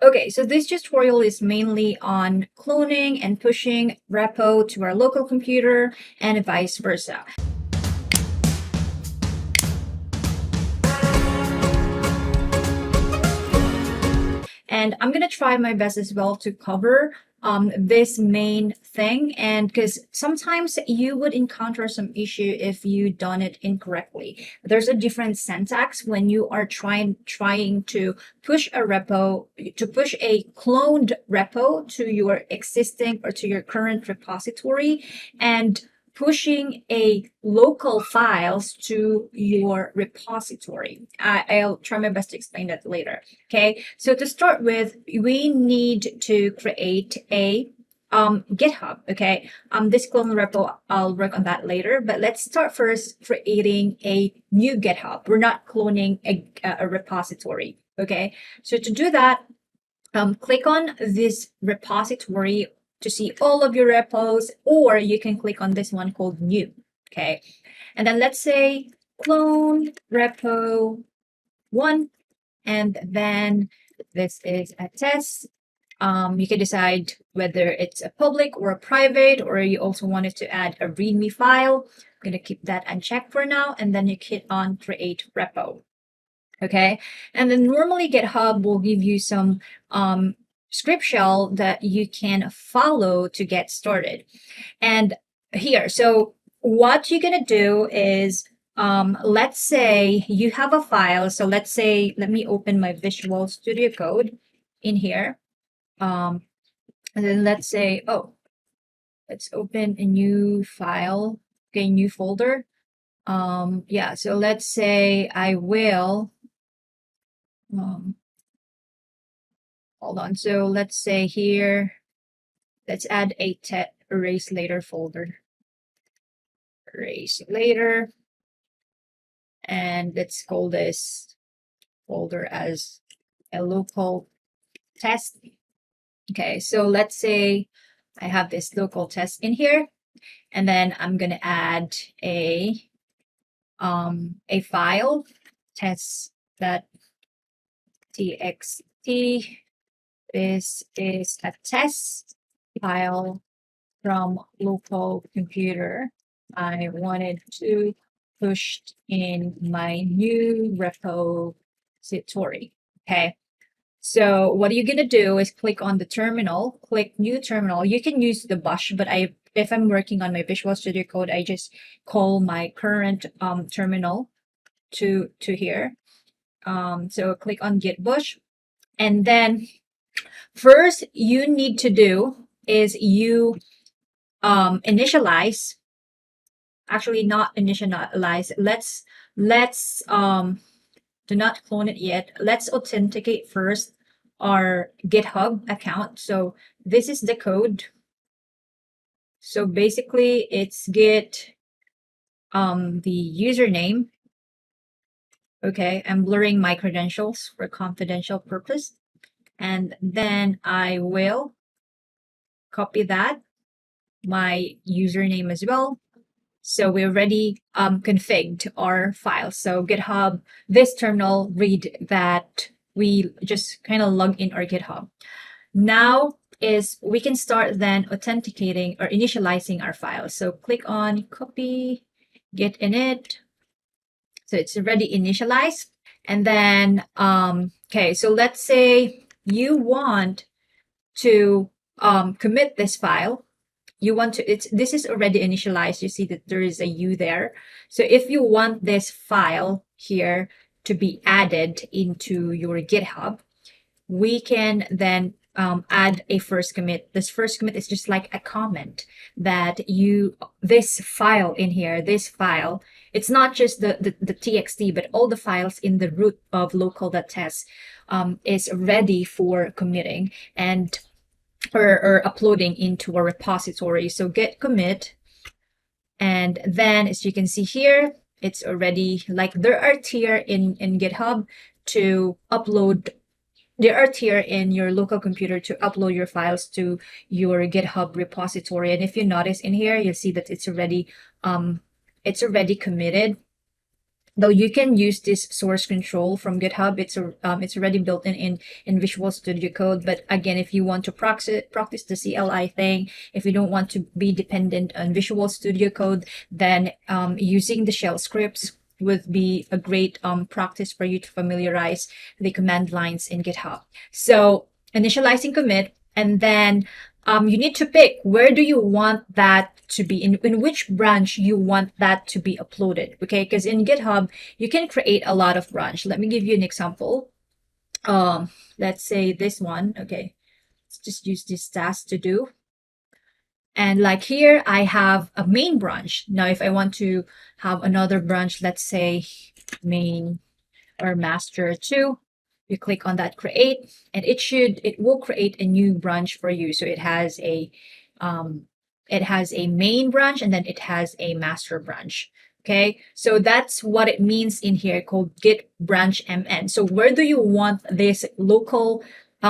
Okay, so this tutorial is mainly on cloning and pushing repo to our local computer and vice versa. And I'm going to try my best as well to cover this main thing. And because sometimes you would encounter some issue if you done it incorrectly. There's a different syntax when you are trying to push a repo, to push a cloned repo to your existing or to your current repository, and pushing a local files to your repository. I'll try my best to explain that later. Okay, so to start with, we need to create a GitHub. Okay, this clone repo, I'll work on that later, but let's start first creating a new GitHub. We're not cloning a repository. Okay, so to do that, click on this repository to see all of your repos, or you can click on this one called new. Okay, and then let's say clone repo 1, and then this is a test. You can decide whether it's a public or a private, or you also wanted to add a README file. I'm going to keep that unchecked for now, and then you hit on create repo. Okay, and then normally GitHub will give you some script shell that you can follow to get started. And here, so what you're gonna do is, let's say you have a file. So let's say, let me open my Visual Studio Code in here. And then let's say, oh, let's open a new file, okay, new folder. Yeah, so let's say I will, hold on. So let's say here, let's add a erase later folder. Erase later. And let's call this folder as a local test. Okay, so let's say I have this local test in here, and then I'm gonna add a file, test.txt. This is a test file from local computer. I wanted to push in my new repository. Okay. So what you're gonna do is click on the terminal, click new terminal. You can use the Bash, but if I'm working on my Visual Studio Code, I just call my current terminal to here. So click on Git Bash, and then first you need to do is you initialize. Actually, not initialize. Let's do not clone it yet. Let's authenticate first our GitHub account. So this is the code. So basically it's git the username. Okay, I'm blurring my credentials for confidential purpose. And then I will copy that, my username as well. So we already configured our file. So GitHub, this terminal read that we just kind of log in our GitHub. Now is we can start then authenticating or initializing our file. So click on copy, git init. So it's already initialized. And then, okay, so let's say you want to commit this file. You want to, this is already initialized. You see that there is a U there. So if you want this file here to be added into your GitHub, we can then add a first commit. This first commit is just like a comment that this file in here, this file, it's not just the txt, but all the files in the root of local.test is ready for committing and or uploading into a repository. So git commit, and then as you can see here, it's already like there are tier in GitHub to upload. There are tier in your local computer to upload your files to your GitHub repository. And if you notice in here, you'll see that it's already committed. though you can use this source control from GitHub. It's already built in Visual Studio Code. But again, if you want to practice the CLI thing, if you don't want to be dependent on Visual Studio Code, then using the shell scripts would be a great practice for you to familiarize the command lines in GitHub. So initializing commit, and then you need to pick where do you want that to be, in which branch you want that to be uploaded. Okay, because in GitHub you can create a lot of branch. Let me give you an example. Let's say this one. Okay, let's just use this task to do. And like here, I have a main branch. Now, if I want to have another branch, let's say main or master 2, you click on that create, and it will create a new branch for you. So it has a main branch, and then it has a master branch. Okay, so that's what it means in here, called git branch mn. So where do you want this local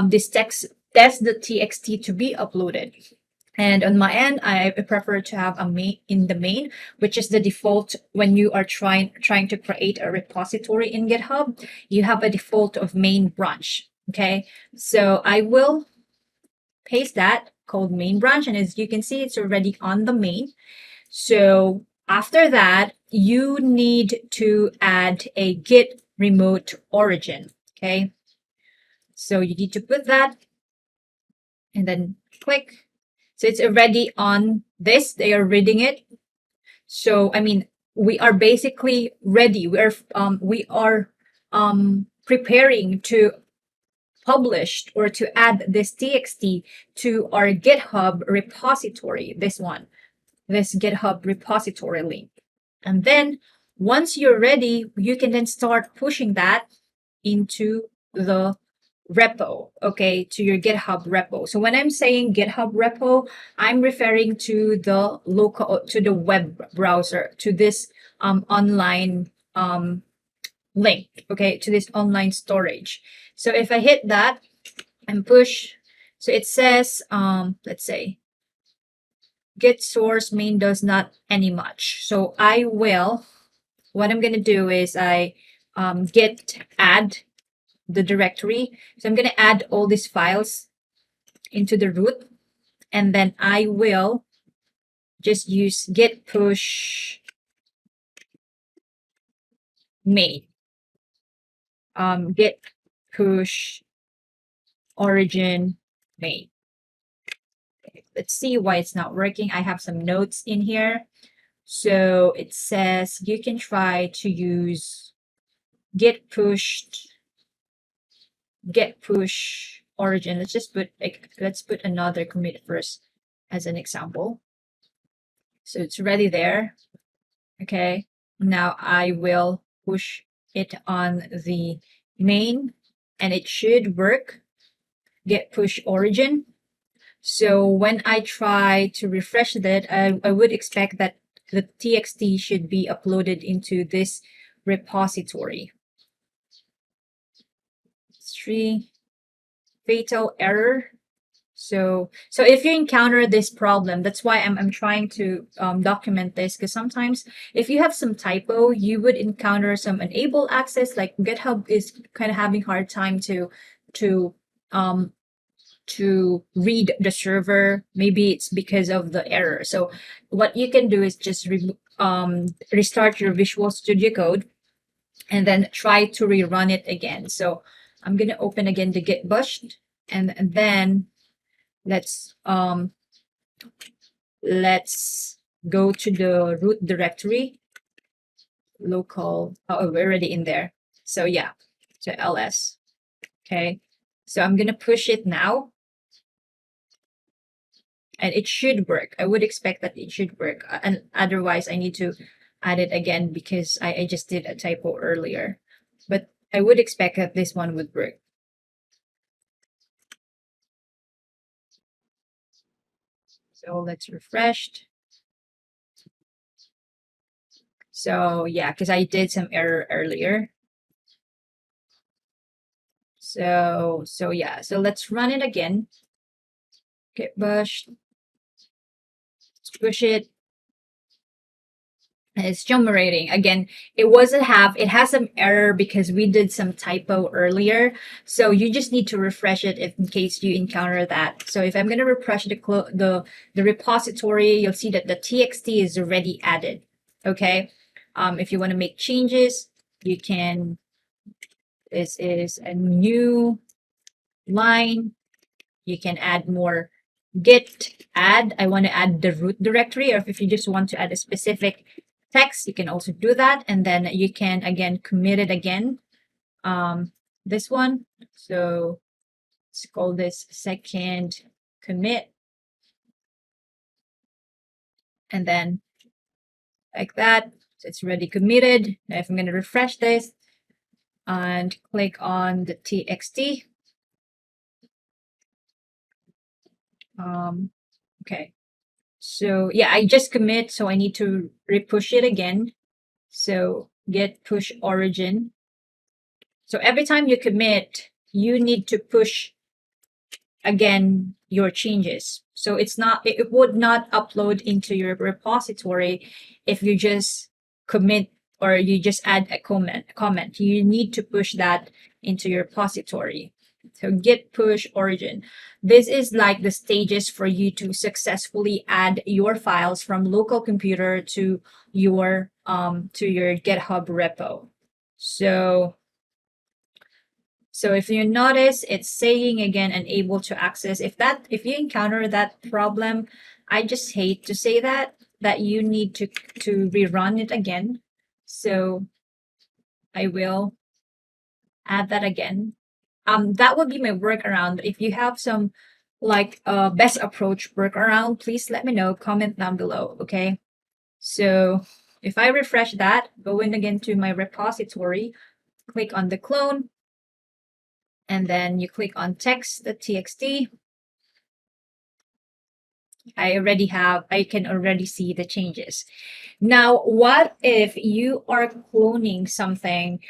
this test.txt to be uploaded? And on my end, I prefer to have a main in the main, which is the default when you are trying to create a repository in GitHub. You have a default of main branch. Okay, so I will paste that called main branch, and as you can see, it's already on the main. So after that, you need to add a git remote origin. Okay, so you need to put that, and then click. So it's already on this. They are reading it. So I mean, we are basically ready. We are preparing to publish or to add this txt to our GitHub repository. This GitHub repository link. And then once you're ready, you can then start pushing that into the repo, okay, to your GitHub repo. So when I'm saying GitHub repo, I'm referring to the web browser, to this online link, okay, to this online storage. So if I hit that and push, so it says, let's say, git source main does not any much. So what I'm going to do is I git add the directory. So I'm going to add all these files into the root, and then I will just use git push main, git push origin main. Okay, let's see why it's not working. I have some notes in here. So it says you can try to use git push origin. Let's put another commit first as an example. So it's already there. Okay, now I will push it on the main, and it should work. Git push origin. So when I try to refresh that, I would expect that the txt should be uploaded into this repository. 3 fatal error. So if you encounter this problem, that's why I'm trying to document this, because sometimes if you have some typo, you would encounter some unable access, like GitHub is kind of having hard time to read the server. Maybe it's because of the error. So what you can do is just restart your Visual Studio Code and then try to rerun it again. So I'm going to open again the git push, and then let's go to the root directory, local. Oh, we're already in there. So yeah, so ls. Okay, so I'm gonna push it now, and it should work. I would expect that it should work, and otherwise I need to add it again because I just did a typo earlier. But I would expect that this one would work. So let's refresh. So yeah, because I did some error earlier. So yeah, so let's run it again. Git push. Let's push it. It's generating again. It wasn't have, it has some error because we did some typo earlier. So you just need to refresh it if in case you encounter that. So if I'm going to refresh the repository, you'll see that the txt is already added. Okay. If you want to make changes, you can, this is a new line. You can add more. Git add, I want to add the root directory, or if you just want to add a specific text, you can also do that. And then you can again commit it again. This one. So let's call this second commit. And then like that, so it's already committed. Now if I'm going to refresh this and click on the txt. Okay. So yeah, I just commit, so I need to repush it again. So git push origin. So every time you commit, you need to push again your changes. So it's not, it would not upload into your repository if you just commit or you just add a comment. You need to push that into your repository. So git push origin. This is like the stages for you to successfully add your files from local computer to your GitHub repo. So if you notice, it's saying again, unable to access. If you encounter that problem, I just hate to say that you need to rerun it again. So I will add that again. That would be my workaround. If you have some like best approach workaround, please let me know. Comment down below. Okay. So if I refresh that, go in again to my repository, click on the clone. And then you click on text.txt. I can already see the changes. Now, what if you are cloning something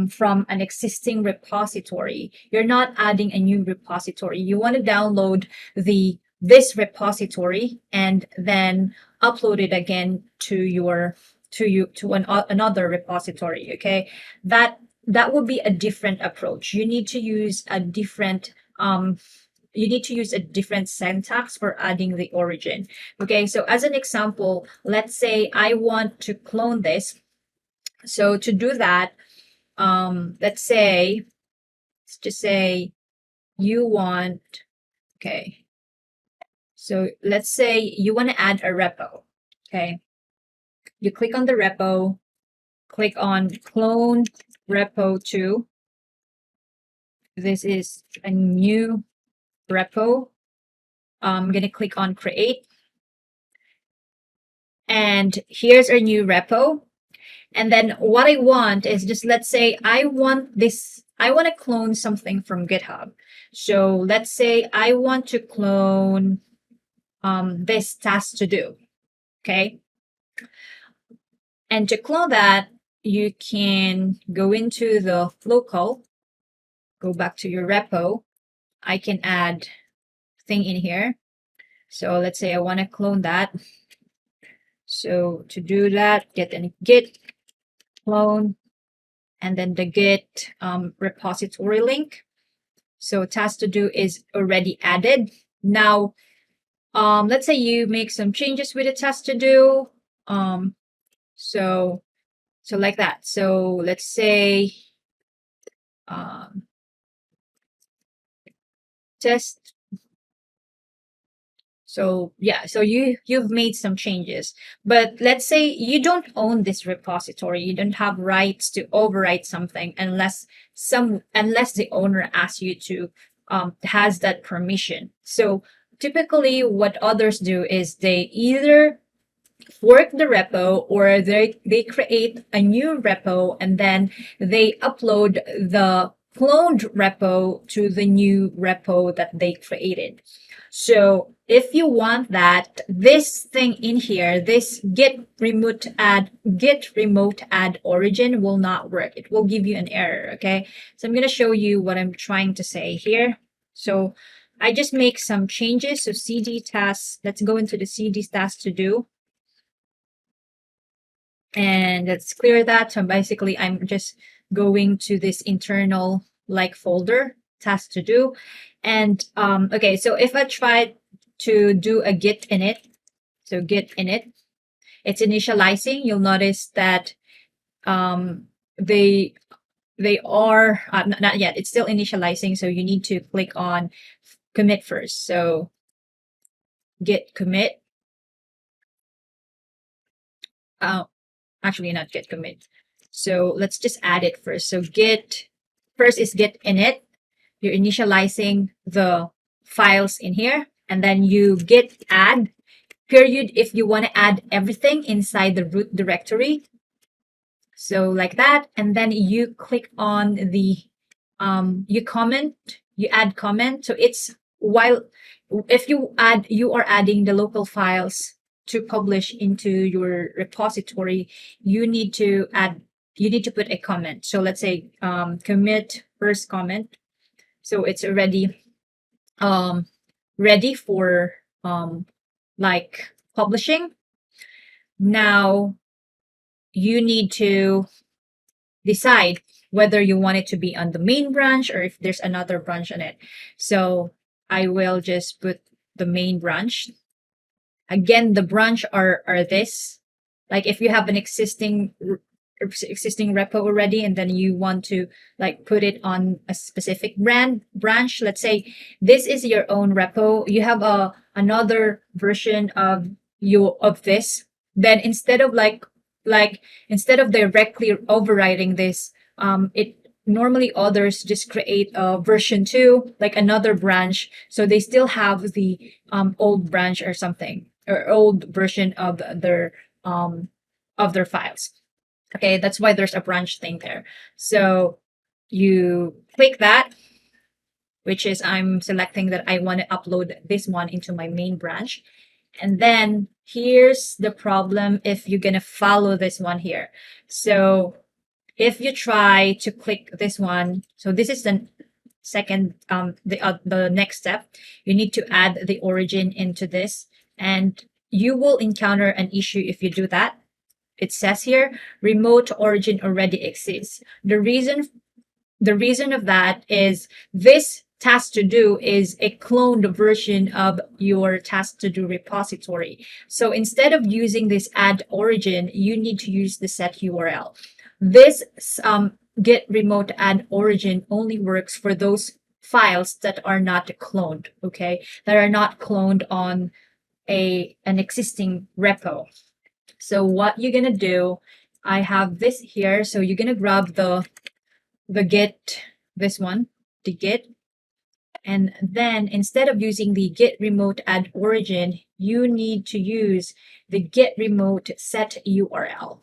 from an existing repository? You're not adding a new repository. You want to download this repository and then upload it again to another repository. Okay, that would be a different approach. You need to use a different syntax for adding the origin. Okay, so as an example, let's say I want to clone this. So to do that, let's just say you want, okay, so let's say you want to add a repo. Okay, you click on the repo, click on clone repo to. This is a new repo. I'm going to click on create. And here's our new repo. And then what I want is just, let's say I want to clone something from GitHub. So let's say I want to clone this task to do. Okay. And to clone that, you can go into the local, go back to your repo. I can add thing in here. So let's say I want to clone that. So to do that, git clone, and then the git repository link. So task to do is already added. Now, let's say you make some changes with the task to do. So like that. So let's say test. So yeah, so you've made some changes, but let's say you don't own this repository. You don't have rights to overwrite something unless the owner asks you to, has that permission. So typically what others do is they either fork the repo or they create a new repo and then they upload the cloned repo to the new repo that they created. So if you want that, this thing in here, this git remote add origin will not work. It will give you an error. Okay. So I'm going to show you what I'm trying to say here. So I just make some changes. So cd tasks, let's go into the cd tasks to do. And let's clear that. So basically, I'm just going to this internal like folder, task to do. And okay, so if I try to do a git init, so git init, it's initializing. You'll notice that um, they are not yet. It's still initializing, so you need to click on commit first. So git commit. Actually not git commit. So let's just add it first. So git first is git init. You're initializing the files in here, and then you git add period if you want to add everything inside the root directory. So like that, and then you click on the you add comment. So it's while if you are adding the local files to publish into your repository, you need to put a comment. So let's say commit first comment. So it's already ready for like publishing. Now you need to decide whether you want it to be on the main branch or if there's another branch on it. So I will just put the main branch. Again, the branch are this. Like if you have an existing repo already and then you want to like put it on a specific branch, let's say this is your own repo, you have another version of this, then instead of instead of directly overriding this, it normally others just create a version 2, like another branch, so they still have the old branch or something, or old version of their files. Okay, that's why there's a branch thing there. So you click that, which is I'm selecting that I want to upload this one into my main branch. And then here's the problem if you're going to follow this one here. So if you try to click this one, so this is the second, the next step, you need to add the origin into this, and you will encounter an issue if you do that. It says here, remote origin already exists. The reason of that is this task to do is a cloned version of your task to do repository. So instead of using this add origin, you need to use the set URL. This get remote add origin only works for those files that are not cloned, okay? That are not cloned on an existing repo. So what you're gonna do, I have this here. So you're gonna grab the git, this one, the git, and then instead of using the get remote add origin, you need to use the get remote set URL.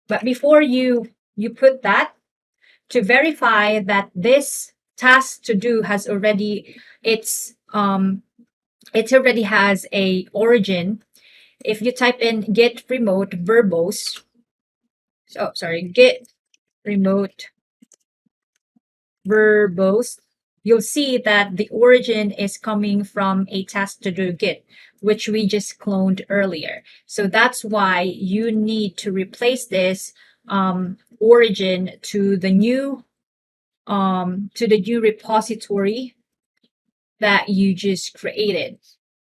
But before you put that, to verify that this task to do has already it already has a origin. If you type in get remote verbose, get remote verbose, you'll see that the origin is coming from a task to do git, which we just cloned earlier. So that's why you need to replace this origin to the new repository that you just created.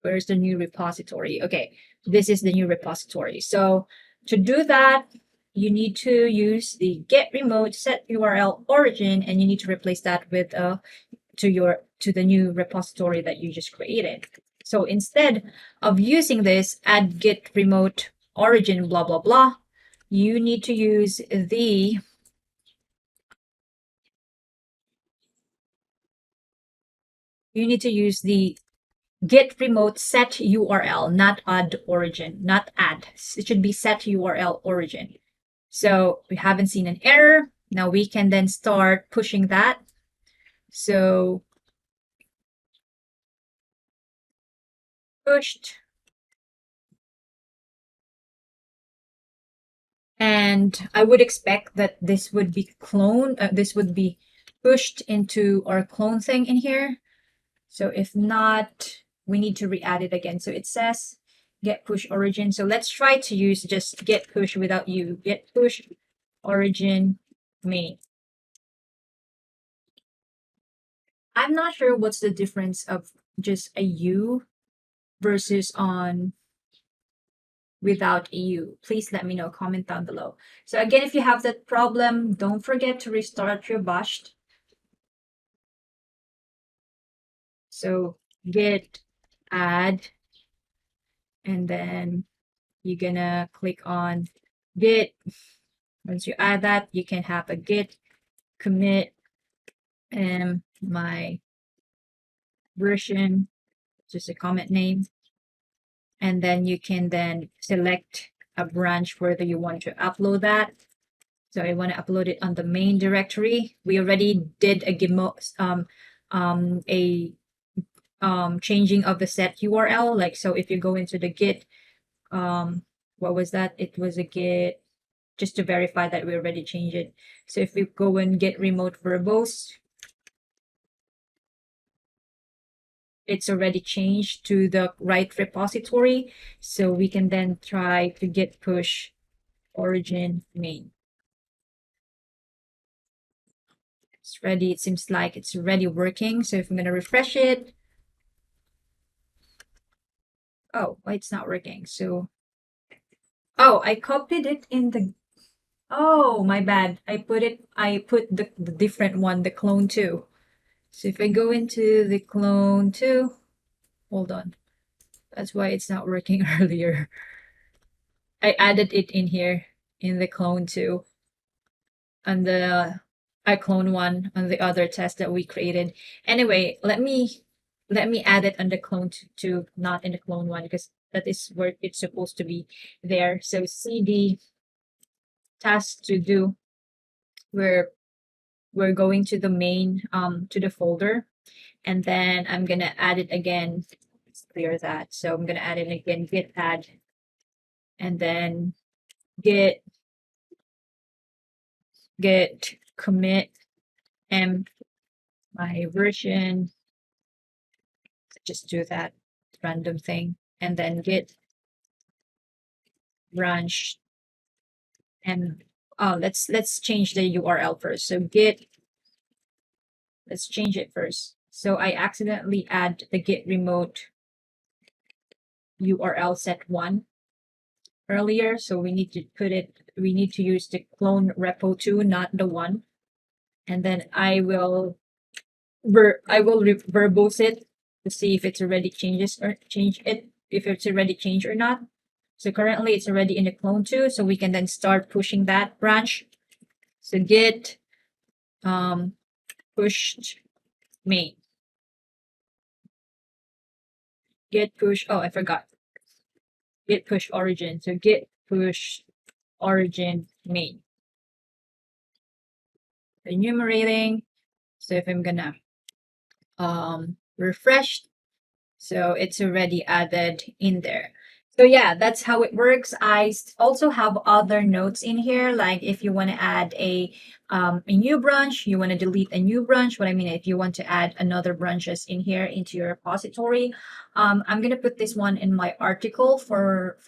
Where's the new repository? Okay, this is the new repository. So to do that, you need to use the get remote set URL origin, and you need to replace that with to the new repository that you just created. So instead of using this add get remote origin blah blah blah, you need to use the get remote set URL, not add origin, not add. It should be set URL origin. So we haven't seen an error. Now we can then start pushing that. So pushed. And I would expect that this would be this would be pushed into our clone thing in here. So if not, we need to re-add it again. So it says get push origin. So let's try to use just get push without u. Get push origin main. I'm not sure what's the difference of just a u versus on without a u. Please let me know, comment down below. So again, if you have that problem, don't forget to restart your bash. So git add, and then you're gonna click on git. Once you add that, you can have a git commit and my version, just a comment name. And then you can then select a branch whether you want to upload that. So I want to upload it on the main directory. We already did a changing of the set URL. Like, so if you go into the git, what was that? It was a git, just to verify that we already changed it. So if we go and get remote verbose, it's already changed to the right repository. So we can then try to git push origin main. It's ready. It seems like it's already working. So if I'm going to refresh it, oh, it's not working. So, oh, I copied it in the, oh, my bad. I put the different one, the clone 2. So if I go into the clone 2, hold on. That's why it's not working earlier. I added it in here in the clone 2. And I clone 1 on the other test that we created. Anyway, let me add it on the clone 2, not in the clone 1, because that is where it's supposed to be there. So cd task to do, we're going to the main to the folder, and then I'm gonna add it again. Let's clear that. So I'm gonna add it again, git add, and then git commit m my version. Just do that random thing, and then git branch, and let's change the URL first. So git, let's change it first. So I accidentally add the git remote URL set 1 earlier, so we need to use the clone repo 2, not the 1. And then I will verbose it to see if it's already if it's already changed or not. So currently it's already in the clone 2, so we can then start pushing that branch. So git pushed main, git push, oh, I forgot, git push origin. So git push origin main, enumerating. So if I'm gonna refresh, so it's already added in there. So yeah, that's how it works. I also have other notes in here, like if you want to add a new branch, you want to delete a new branch. What I mean, if you want to add another branches in here into your repository, I'm gonna put this one in my article for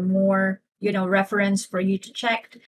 more reference for you to check.